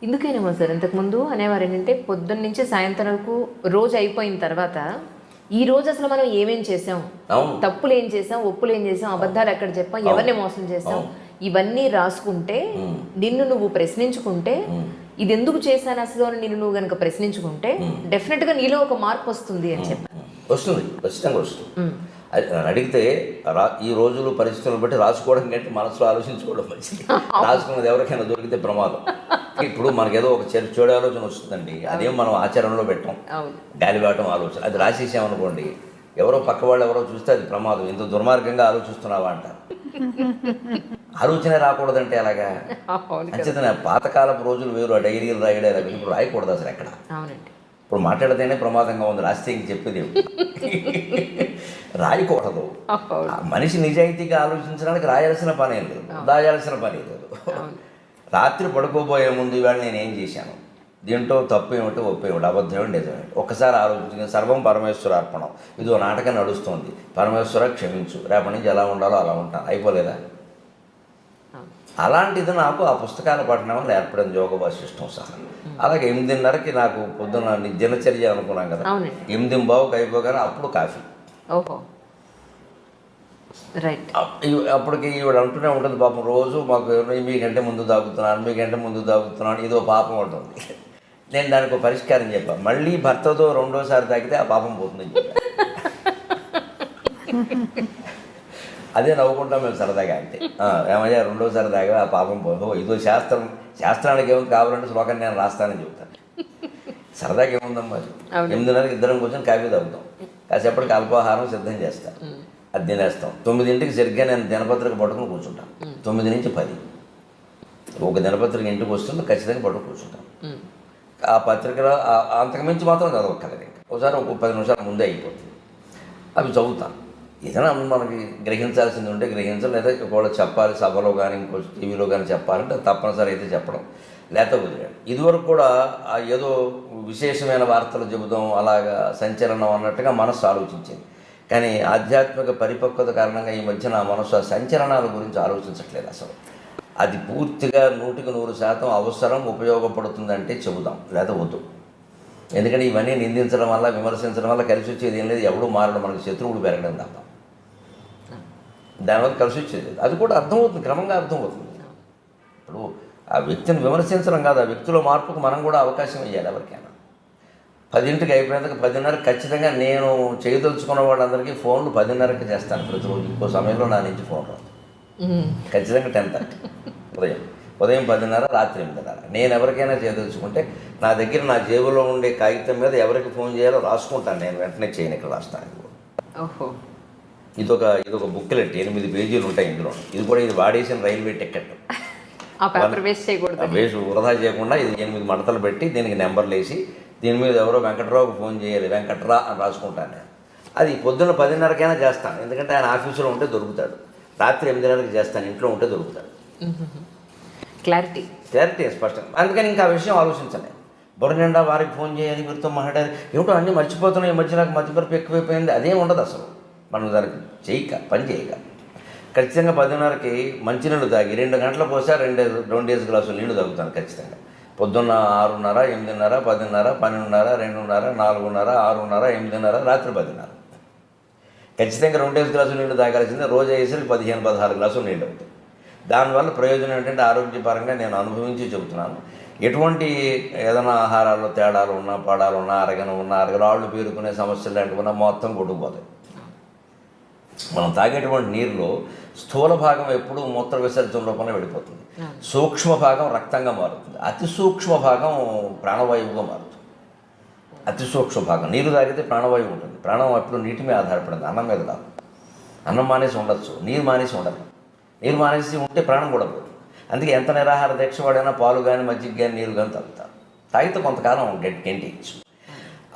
ఇందుకేనేమో sir ఇంతకుముందు అనేవారు ఏంటంటే పొద్దున్న నుంచి సాయంత్రం వరకు రోజు అయిపోయిన తర్వాత ఈ రోజు అసలు మనం ఏమేం చేసాం, తప్పులు ఏం చేసాం, ఒప్పులు ఏం చేసాం, అబద్ధాలు ఎక్కడ చెప్పాం, ఎవరిని మోసం చేసాం, ఇవన్నీ రాసుకుంటే నిన్ను నువ్వు ప్రశ్నించుకుంటే ఇది ఎందుకు చేశాను అసలు అని నిన్ను నువ్వు కనుక ప్రశ్నించుకుంటే డెఫినెట్ గా నీలో ఒక మార్పు వస్తుంది అని చెప్పాను. వస్తుంది, ఖచ్చితంగా వస్తుంది. అడిగితే ఈ రోజులు పరిస్థితులను బట్టి రాసుకోవడం కంటే మనసులో ఆలోచించుకోవడం మంచిది. రాసుకున్నది ఎవరికైనా దొరికితే ప్రమాదం. ఇప్పుడు మనకేదో ఒక చెడు ఆలోచన వస్తుందండి, అదేం మనం ఆచరణలో పెట్టాం, గాలివాటం ఆలోచన. అది రాసేసామనుకోండి, ఎవరో పక్క వాళ్ళు ఎవరో చూస్తే అది ప్రమాదం. ఇంత దుర్మార్గంగా ఆలోచిస్తున్నావా అంటారు. ఆలోచనే రాకూడదంటే అలాగా. అంచేతనే పాతకాలపు రోజులు వేరు, ఆ డైరీలు రాయడం ఇప్పుడు రాయకూడదు అసలు ఎక్కడ. ఇప్పుడు మాట్లాడితేనే ప్రమాదంగా ఉంది, రాస్తే ఇంక చెప్పేది రాయకూడదు. మనిషి నిజాయితీగా ఆలోచించడానికి రాయాల్సిన పని లేదు, దాయాల్సిన పని లేదు. రాత్రి పడుకోబోయే ముందు ఇవాళ నేనేం చేశాను, దీంట్లో తప్పు ఏమిటి, ఒప్పు ఏమిటి, అబద్ధం ఏమిటి, నిజమేంటి ఒక్కసారి ఆలోచించి సర్వం పరమేశ్వర అర్పణం. ఇదో నాటకం నడుస్తుంది, పరమేశ్వర క్షమించు, రేపటి నుంచి ఎలా ఉండాలో అలా ఉంటాను, అయిపోలేదా? అలాంటిది నాకు ఆ పుస్తకాల పఠనం వల్ల ఏర్పడింది, యోగ వాసిష్టం సహా. అలాగే 8:30కి నాకు పొద్దున్న దినచర్య అనుకున్నాం కదా, 8:15కి అయిపోగానే అప్పుడు కాఫీ. అప్పటికి ఈవిడ అంటూనే ఉంటుంది పాపం, రోజు మాకు మీకంటే ముందు తాగుతున్నాను, మీకంటే ముందు తాగుతున్నాను, ఇదో పాపం ఉంటుంది. నేను దానికి ఒక పరిష్కారం చెప్పాను, మళ్ళీ భర్తతో రెండోసారి తాగితే ఆ పాపం పోతుందని చెప్పాను. అదే నవ్వుకుంటాం మేము సరదాగా. అంటే ఏమయ్యా రెండోసారి తాగా ఆ పాపం పోదు, ఇదో శాస్త్రానికి ఏముంది, కావాలంటే శ్లోకం నేను రాస్తానని చెప్తాను. సరదాగా ఏముందమ్మా, 8:30కి ఇద్దరం కూర్చొని కాఫీ తాగుతాం, కాసేపటికి అల్పాహారం సిద్ధం చేస్తాం, అది తినేస్తాం. 9ంటికి సరిగ్గా నేను దినపత్రిక పట్టుకుని కూర్చుంటాను. 9 నుంచి 10 ఒక దినపత్రిక ఇంటికి వస్తుంది, ఖచ్చితంగా పట్టుకుని కూర్చుంటాను. ఆ పత్రికలో అంతకుమించి మాత్రం చదవక్కర్లేదు, ఒకసారి ఒక 10 నిమిషాల ముందే అయిపోతుంది. అవి చదువుతాను. ఏదైనా మనకి గ్రహించాల్సింది ఉంటే గ్రహించాలి, లేదా ఒకవేళ చెప్పాలి సభలో కానీ ఇంకో టీవీలో కానీ చెప్పాలంటే తప్పనిసరి అయితే చెప్పడం, లేకపోతే వదిలేయడం. ఇదివరకు కూడా ఏదో విశేషమైన వార్తలు చెబుదాం, అలాగా సంచలనం అన్నట్టుగా మనస్సు ఆలోచించేది. కానీ ఆధ్యాత్మిక పరిపక్వత కారణంగా ఈ మధ్యన మనసు ఆ సంచలనాల గురించి ఆలోచించట్లేదు అసలు. అది పూర్తిగా 100% అవసరం, ఉపయోగపడుతుందంటే చెబుదాం, లేదా వద్దు. ఎందుకంటే ఇవన్నీ నిందించడం వల్ల, విమర్శించడం వల్ల కలిసి వచ్చేది ఏం లేదు, ఎవడూ మారడం, మనకు శత్రువులు పెరగడం తప్ప దానివల్ల కలిసి వచ్చేది. అది కూడా అర్థమవుతుంది, క్రమంగా అర్థమవుతుంది. ఇప్పుడు ఆ వ్యక్తిని విమర్శించడం కాదు, ఆ వ్యక్తిలో మార్పుకు మనం కూడా అవకాశం ఇవ్వాలి ఎవరికైనా. 10ంటికి అయిపోయినందుకు 10:30 ఖచ్చితంగా నేను చేయదలుచుకున్న వాళ్ళందరికీ ఫోన్లు 10:30కి చేస్తాను ప్రతిరోజు. ఇంకో సమయంలో నా నుంచి ఫోన్ రాదు, ఖచ్చితంగా 10:30 ఉదయం 10:30, రాత్రి 8:30. నేను ఎవరికైనా చేయదలుచుకుంటే నా దగ్గర నా జేబులో ఉండే కాగితం మీద ఎవరికి ఫోన్ చేయాలో రాసుకుంటాను, నేను వెంటనే చేయను, ఇక్కడ రాస్తాను. ఇదొక బుక్లెట్, 8 పేజీలు ఉంటాయి ఇందులో. ఇది కూడా ఇది వాడేసిన రైల్వే టికెట్, వేస్ట్ వృధా చేయకుండా ఇది 8 మడతలు పెట్టి దీనికి నెంబర్లు వేసి దీని మీద ఎవరో వెంకట్రావుకి ఫోన్ చేయాలి, వెంకట్రా అని రాసుకుంటాను నేను. అది పొద్దున్న 10:30కైనా చేస్తాను, ఎందుకంటే ఆయన ఆఫీసులో ఉంటే దొరుకుతాడు. రాత్రి 8:30కి చేస్తాను, ఇంట్లో ఉంటే దొరుకుతాడు. క్లారిటీ స్పష్టం. అందుకని ఇంకా ఆ విషయం ఆలోచించలే. బుర్ర నిండా వారికి ఫోన్ చేయాలి, వీరితో మాట్లాడాలి, ఏమిటో అన్నీ మర్చిపోతున్నాయి. ఈ మధ్య నాకు మతిమరుపు ఎక్కువైపోయింది, అదేం ఉండదు అసలు. మనం దానికి పని చేయక ఖచ్చితంగా 10:30కి మంచినీళ్ళు తాగి 2 గంటల పోసా 2 గ్లాసులు నీళ్లు తాగుతాను ఖచ్చితంగా. పొద్దున్న 6:30, 8:30, 10:30, 12:30, 2:30, 4:30, 6:30, 8:30, రాత్రి 10:30 ఖచ్చితంగా 2 గ్లాసులు నీళ్లు తాగాల్సిందే. రోజు అయ్యేసరికి 15-16 గ్లాసులు నీళ్ళు అవుతాయి. దానివల్ల ప్రయోజనం ఏంటంటే ఆరోగ్యపరంగా నేను అనుభవించి చెబుతున్నాను. ఎటువంటి ఏదైనా ఆహారాల్లో తేడాలు ఉన్నా, పాడాలు ఉన్నా, అరగరాళ్ళు పేరుకునే సమస్యలు లాంటివి ఉన్నా మొత్తం కొట్టుకుపోతాయి. మనం తాగేటువంటి నీరులో స్థూల భాగం ఎప్పుడూ మూత్ర విసర్జన రూపంలో వెళ్ళిపోతుంది, సూక్ష్మ భాగం రక్తంగా మారుతుంది, అతి సూక్ష్మ భాగం ప్రాణవాయువుగా మారుతుంది. అతి సూక్ష్మ భాగం నీరు తాగితే ప్రాణవాయువు ఉంటుంది. ప్రాణం ఎప్పుడు నీటి మీద ఆధారపడింది, అన్నం మీద కాదు. అన్నం మానేసి ఉండొచ్చు, నీరు మానేసి ఉండదు. నీరు మానేసి ఉంటే ప్రాణం కూడా పోతుంది. అందుకే ఎంత నిరాహార దీక్ష వాడైనా పాలు కానీ, మజ్జిగ కానీ, నీరు కానీ తాగుతారు. తాగితే కొంతకాలం గెంటిచ్చు.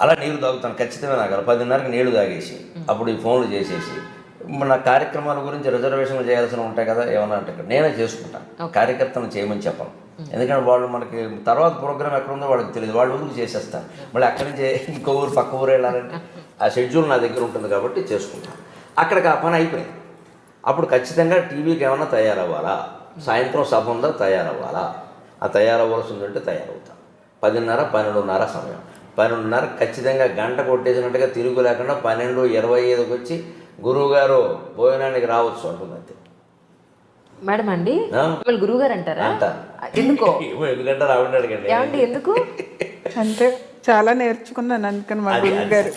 అలా నీరు తాగుతాను ఖచ్చితంగా. నాకు 10:30కి నీళ్లు తాగేసి అప్పుడు ఈ ఫోన్లు చేసేసి మన కార్యక్రమాల గురించి రిజర్వేషన్లు చేయాల్సిన ఉంటాయి కదా, ఏమన్నా అంటే నేనే చేసుకుంటాను, కార్యకర్తను చేయమని చెప్పను. ఎందుకంటే వాళ్ళు మనకి తర్వాత ప్రోగ్రామ్ ఎక్కడ ఉందో వాళ్ళకి తెలియదు, వాళ్ళు ఊరికి చేసేస్తారు. మళ్ళీ అక్కడి నుంచి ఇంకో ఊరు పక్క ఊరు వెళ్ళాలంటే ఆ షెడ్యూల్ నా దగ్గర ఉంటుంది కాబట్టి చేసుకుంటాను. అక్కడికి ఆ పని అయిపోయింది. అప్పుడు ఖచ్చితంగా టీవీకి ఏమన్నా తయారవ్వాలా, సాయంత్రం సభ ఉందా తయారవ్వాలా, ఆ తయారవ్వాల్సి ఉందంటే తయారవుతాను. 10:30, 12:30 సమయం. 12:30 ఖచ్చితంగా గంట కొట్టేసినట్టుగా తిరుగు లేకుండా 12:25కి వచ్చి గురువుగారు భోజనానికి రావచ్చు అంటుంది అంతే. మేడం అండి మిమ్మల్ని గురువు గారు అంటారా? అంటారు. ఎందుకో? ఎందుకంటే రావండి అడగండి. ఏమండి ఎందుకు అంటే చాలా నేర్చుకున్నాను అందుకని మా గురువు గారు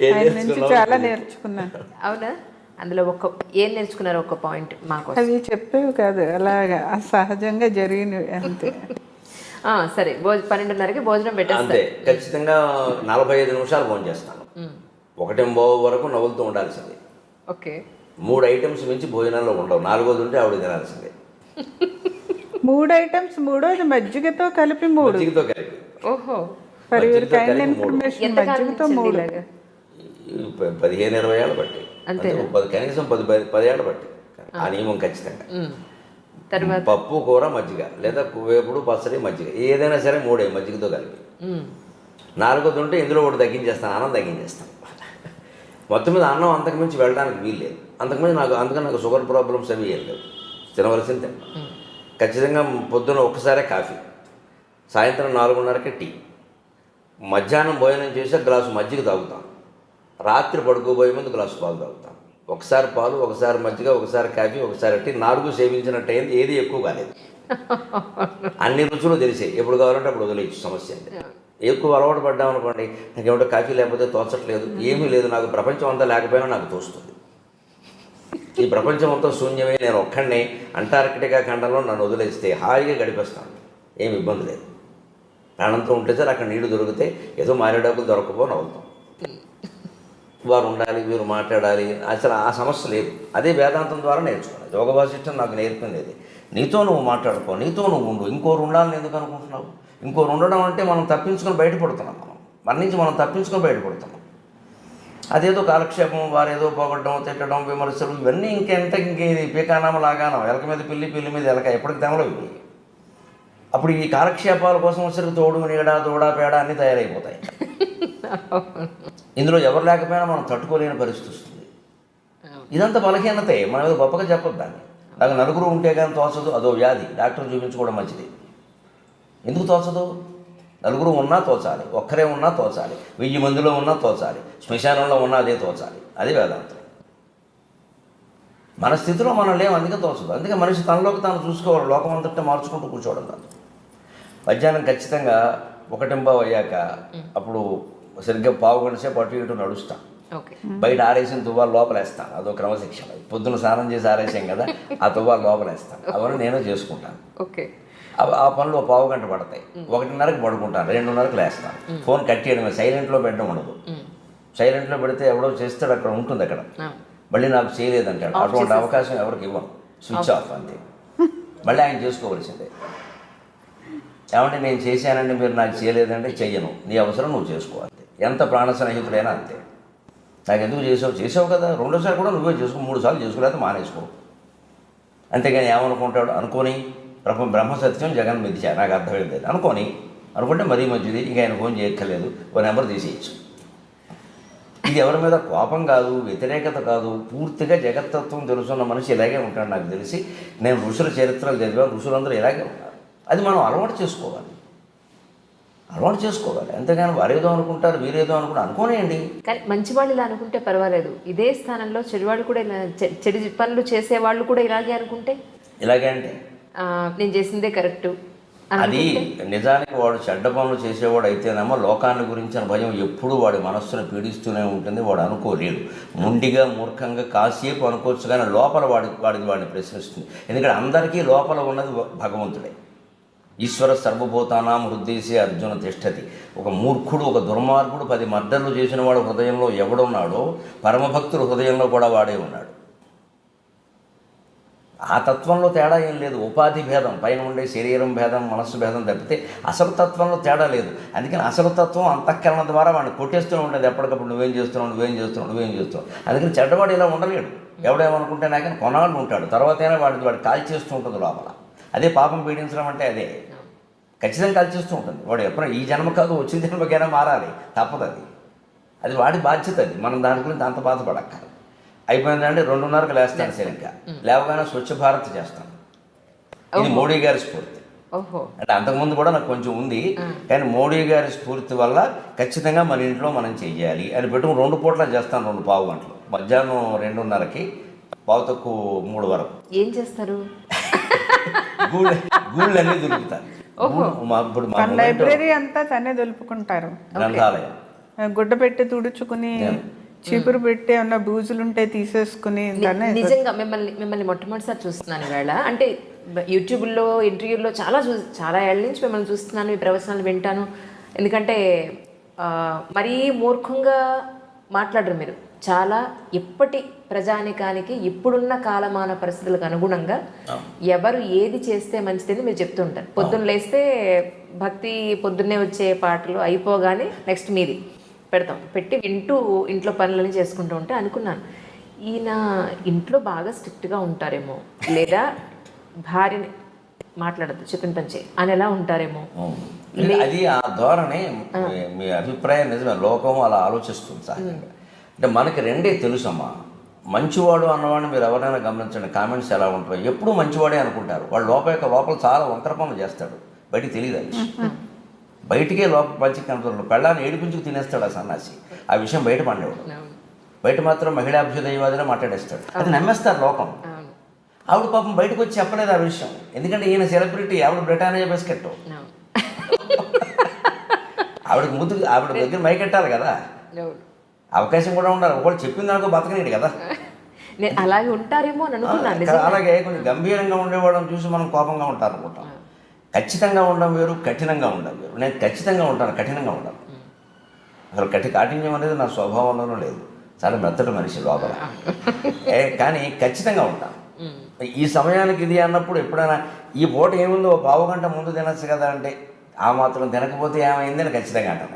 ఆయన నుంచి చాలా నేర్చుకున్నాను. అవునా? అందులో ఏం నేర్చుకున్నారు? ఒక్క పాయింట్ మాకు. అవి చెప్పేవి కాదు, అలాగా సహజంగా జరిగినవి అంతే. సరే 12:30కి భోజనం అంతే. పెట్టేస్తే ఖచ్చితంగా 45 నిమిషాలు భోజనం చేస్తాను. 1:15 వరకు నవ్వులుతూ ఉండాల్సిందే. ఓకే. 3 ఐటమ్స్ మించి భోజనంలో ఉండవు. 4వది ఉంటే ఆవిడ తినాల్సిందే. 3 ఐటమ్స్, 3వది మజ్జిగతో కలిపి 3. మజ్జిగతో కలిపి. ఓహో. ఫర్ యువర్ మజ్జిగతో కైండ్ కలిపి 3. ఇన్ఫర్మేషన్, ఎంత కాలం మజ్జిగతో నుంచి 3. ఇలాగా? 15-20 ఏళ్ళు బట్టి. అంతే. కనీసం 10 ఏళ్ళు బట్టి ఆ నియమం ఖచ్చితంగా. తర్వాత పప్పు, కూర, మజ్జిగ లేదా వేపుడు, పచ్చడి, మజ్జిగ ఏదైనా సరే 3 మజ్జిగతో కలిపి. 4వది ఉంటే ఇందులో ఒకటి తగ్గించేస్తాను, అన్నం తగ్గించేస్తాను. మొత్తం మీద అన్నం అంతకుమించి వెళ్ళడానికి వీలు లేదు. అందుకని నాకు షుగర్ ప్రాబ్లమ్స్ అవి ఏం లేవు. తినవలసింది తింటాను. ఖచ్చితంగా పొద్దున ఒక్కసారే కాఫీ, సాయంత్రం 4:30కి టీ, మధ్యాహ్నం భోజనం చేసి గ్లాసు మజ్జిగ తాగుతాను, రాత్రి పడుకోబోయే ముందు గ్లాసు పాలు తాగుతాను. ఒకసారి పాలు, ఒకసారి మజ్జిగ, ఒకసారి కాఫీ, ఒకసారి టీ. 4 సేవించినట్టు అయింది. ఏది ఎక్కువ కాలేదు. అన్ని రుచులు తెలిసాయి. ఎప్పుడు కావాలంటే అప్పుడు వదిలేయచ్చు, సమస్య అంతే. ఎక్కువ అలవాటు పడ్డామనుకోండి, నాకేమిటో కాఫీ లేకపోతే తోచట్లేదు, ఏమీ లేదు, నాకు ప్రపంచం అంతా లేకపోయినా నాకు తోస్తుంది. ఈ ప్రపంచం అంతా శూన్యమే, నేను ఒక్కడినే అంటార్కిటికా ఖండంలో నన్ను వదిలేస్తే హాయిగా గడిపేస్తాను, ఏమి ఇబ్బంది లేదు. ప్రాణంతో ఉంటే సార్ అక్కడ నీళ్లు దొరికితే ఏదో మారేడాకులు దొరకపోని అవుతాం. వారు ఉండాలి, వీరు మాట్లాడాలి, అసలు ఆ సమస్య లేదు. అదే వేదాంతం ద్వారా నేర్చుకున్నాను. యోగ వాసిష్టం నాకు నేర్పింది. నీతో నువ్వు మాట్లాడుకో, నీతో నువ్వు ఉండు, ఇంకోరు ఉండాలని ఎందుకు అనుకుంటున్నావు? ఇంకోరు ఉండడం అంటే మనం తప్పించుకొని బయటపడుతున్నాం. మన నుంచి మనం తప్పించుకొని బయటపడుతున్నాం. అదేదో కాలక్షేపం, వారేదో పోగొట్టడం, తిట్టడం, విమర్శలు, ఇవన్నీ ఇంకేది పీకానామ లాగానం, ఎలక మీద పిల్లి, పిల్లి మీద ఎలక, ఎప్పటికి తెమలో ఇవి. అప్పుడు ఈ కాలక్షేపాల కోసం వచ్చరికి తోడు, నీడ, దూడ, పేడ అన్నీ తయారైపోతాయి. ఇందులో ఎవరు లేకపోయినా మనం తట్టుకోలేని పరిస్థితి వస్తుంది. ఇదంతా బలహీనతే, మనం ఏదో గొప్పగా చెప్పొద్దు దాన్ని. నాకు నలుగురు ఉంటే కానీ తోచదు, అదో వ్యాధి. డాక్టర్ చూపించుకోవడం మంచిది. ఎందుకు తోచదు? నలుగురు ఉన్నా తోచాలి, ఒక్కరే ఉన్నా తోచాలి, 1000 మందిలో ఉన్నా తోచాలి, శ్మశానంలో ఉన్నా అదే తోచాలి. అదే వేదాంతం. మన స్థితిలో మనం లేవు, అందుకే తోచదు. అందుకే మనిషి తనలోకి తాను చూసుకోవాలి, లోకం అంతటా మార్చుకుంటూ కూర్చోవడం కాదు. మధ్యాహ్నం ఖచ్చితంగా 1:15 అయ్యాక అప్పుడు సరిగ్గా 15 గంటల సేపు అటు ఇటు నడుస్తాను. బయట ఆరేసిన తువ్వాలు లోపలేస్తాను, అదో క్రమశిక్షణ. పొద్దున స్నానం చేసి ఆరేసాం కదా, ఆ తువ్వాలు లోపలేస్తాను. అవన్నీ నేను చేసుకుంటాను. ఆ పనులు 15 గంట పడతాయి. 1:30కి పడుకుంటాను, 2:30కి లేస్తాను. ఫోన్ కట్టేయడమే, సైలెంట్లో పెట్టడం ఉండదు. సైలెంట్లో పెడితే ఎవడో చేస్తాడు, అక్కడ ఉంటుంది, అక్కడ మళ్ళీ నాకు చేయలేదంటాడు. అటువంటి అవకాశం ఎవరికి ఇవ్వను, స్విచ్ ఆఫ్ అంతే. మళ్ళీ ఆయన చేసుకోవలసిందే. ఏమంటే నేను చేశానండి, మీరు నాకు చేయలేదంటే చెయ్యను, నీ అవసరం నువ్వు చేసుకోవాలి. ఎంత ప్రాణ స్నేహితుడైనా అంతే. నాకు ఎందుకు చేసావు కదా, 2సారి కూడా నువ్వే చేసుకో, 3 సార్లు చేసుకోలేకపోతే మానేసుకో. అంతేగాని ఏమనుకుంటాడు అనుకోని బ్రహ్మ సత్యం జగన్ మిథ్య, నాకు అర్థమైంది అనుకుంటే మరీ మంచిది. ఇంకా ఆయన ఫోన్ చేయక్కర్లేదు, ఓ నెంబర్ తీసేయచ్చు. ఇది ఎవరి మీద కోపం కాదు, వ్యతిరేకత కాదు, పూర్తిగా జగత్తత్వం తెలుసున్న మనిషి ఇలాగే ఉంటాడు. నాకు తెలిసి నేను ఋషుల చరిత్రలు చదివాను, ఋషులందరూ ఇలాగే ఉన్నారు. అది మనం అలవాటు చేసుకోవాలి. అంతేగాని వారేదో అనుకుంటారు, వీరేదో అనుకోనేయండి. కానీ మంచి వాళ్ళు ఇలా అనుకుంటే పర్వాలేదు. ఇదే స్థానంలో చెడువాళ్ళు కూడా ఇలా చెడు పనులు చేసేవాళ్ళు కూడా ఇలాగే అనుకుంటే, ఇలాగే అంటే నేను చేసిందే కరెక్టు. అది నిజానికి వాడు చెడ్డ పనులు చేసేవాడు అయితేనేమో లోకాన్ని గురించిన భయం ఎప్పుడూ వాడి మనస్సును పీడిస్తూనే ఉంటుంది. వాడు అనుకోలేడు. ముండిగా, మూర్ఖంగా కాసేపు అనుకోవచ్చు, కానీ లోపల వాడిని ప్రశ్నిస్తుంది. ఎందుకంటే అందరికీ లోపల ఉన్నది భగవంతుడే. ఈశ్వర సర్వభూతానాం హృదయసి అర్జున తిష్టతి. ఒక మూర్ఖుడు, ఒక దుర్మార్గుడు 10 మర్డర్లు చేసిన వాడు హృదయంలో ఎవడున్నాడో, పరమభక్తుడు హృదయంలో కూడా వాడే ఉన్నాడు. ఆ తత్వంలో తేడా ఏం లేదు. ఉపాధి భేదం, పైన ఉండే శరీరం భేదం, మనస్సు భేదం తప్పితే అసలు తత్వంలో తేడా లేదు. అందుకని అసలు తత్వం అంతఃకరణ ద్వారా వాడిని కొట్టేస్తూ ఉంటుంది. ఎప్పటికప్పుడు నువ్వేం చేస్తున్నావు. అందుకని చెడ్డవాడు ఇలా ఉండలేడు. ఎవడేమనుకుంటే నాకని కొనాళ్ళు ఉంటాడు, తర్వాతైనా వాడి కాల్చేస్తూ ఉంటుంది లోపల. అదే పాపం పీడించడం అంటే అదే. ఖచ్చితంగా కాల్చేస్తూ ఉంటుంది. వాడు ఎప్పుడైనా ఈ జన్మ కాదు, వచ్చే జన్మకైనా మారాలి, తప్పదు. అది వాడి బాధ్యత. అది మనం దాని గురించి అంత బాధపడక్కర్లేదు. అయిపోయిందంటే 2:30కి లేస్తాను. సరిగ్గా లేవగానే స్వచ్ఛ భారత్ చేస్తాను. ఇది మోడీ గారి స్ఫూర్తి. ఓహో. అంటే అంతకుముందు కూడా నాకు కొంచెం ఉంది, కానీ మోడీ గారి స్ఫూర్తి వల్ల ఖచ్చితంగా మన ఇంట్లో మనం చెయ్యాలి అని పెట్టుకుని 2 పూట్ల చేస్తాను, 2 పావు గంటలు, మధ్యాహ్నం 2:30కి, 2:45 వరకు. ఏం చేస్తారు? గూళ్ళన్నీ దొరుకుతాయి. ఇప్పుడు మా లైబ్రరీ అంతా తనే దులుపుకుంటారు. గ్రంథాలయం గుడ్డ పెట్టి తుడుచుకుని చీపురు పెట్టి ఏమన్నా బూజులుంటే తీసేసుకుని తనే. నిజంగా మిమ్మల్ని మొట్టమొదటిసారి చూస్తున్నాను ఈవేళ. అంటే యూట్యూబ్లో ఇంటర్వ్యూల్లో చాలా ఏళ్ళ నుంచి మిమ్మల్ని చూస్తున్నాను, మీ ప్రవచనాలు వింటాను. ఎందుకంటే మరీ మూర్ఖంగా మాట్లాడరు మీరు. చాలా ఇప్పటి ప్రజానికానికి ఇప్పుడున్న కాలమాన పరిస్థితులకు అనుగుణంగా ఎవరు ఏది చేస్తే మంచిదని మీరు చెప్తుంటారు. పొద్దున్న లేస్తే భక్తి, పొద్దున్నే వచ్చే పాటలు అయిపోగానే నెక్స్ట్ మీది పెట్టి వింటూ ఇంట్లో పనులని చేసుకుంటూ ఉంటే అనుకున్నాను, ఈయన ఇంట్లో బాగా స్ట్రిక్ట్గా ఉంటారేమో, లేదా భార్యని మాట్లాడద్దు, చెప్పిన పని చేయి అని ఎలా ఉంటారేమో. అది ఆ ధోరణి. మీ అభిప్రాయం నిజమే, లోకం అలా ఆలోచిస్తుంది సార్. అంటే మనకి రెండే తెలుసమ్మా. మంచివాడు అన్నవాడిని మీరు ఎవరైనా గమనించండి, కామెంట్స్ ఎలా ఉంటాయి, ఎప్పుడూ మంచివాడే అనుకుంటారు. వాడు లోపల చాలా వంకర పనులు చేస్తాడు, బయటికి తెలియదు. అది బయటికే లోపల మంచి కనపడదు. పెళ్ళాన్ని ఏడిపించుకు తినేస్తాడు ఆ సన్నాసి. ఆ విషయం బయట పండేవాడు. బయట మాత్రం మహిళాభ్యుదయవాదిలో మాట్లాడేస్తాడు. అది నమ్మేస్తారు లోకం. ఆవిడ పాపం బయటకు వచ్చి చెప్పలేదు ఆ విషయం, ఎందుకంటే ఈయన సెలబ్రిటీ, ఆవిడ బ్రిటానియా బిస్కెట్. ఆవిడ దగ్గర మైకెట్టాలి కదా, అవకాశం కూడా ఉండాలి. ఒకళ్ళు చెప్పింది అనుకో బతకనేడు కదా. నేను అలాగే ఉంటారేమో అని అనుకున్నాను. అలాగే కొంచెం గంభీరంగా ఉండేవాళ్ళని చూసి మనం కోపంగా ఉంటారు అనుకుంటాం. ఖచ్చితంగా ఉండడం వేరు, కఠినంగా ఉండడం వేరు. నేను ఖచ్చితంగా ఉంటాను, కఠినంగా ఉండను. అసలు కాఠిన్యం అనేది నా స్వభావంలోనూ లేదు. చాలా మెత్తటి మనిషి లోపల, కానీ ఖచ్చితంగా ఉంటాను. ఈ సమయానికి ఇది అన్నప్పుడు ఎప్పుడైనా ఈ పూట ఏముందో 1/2 గంట ముందు తినచ్చు కదా అంటే, ఆ మాత్రం తినకపోతే ఏమైందని ఖచ్చితంగా అంటాను.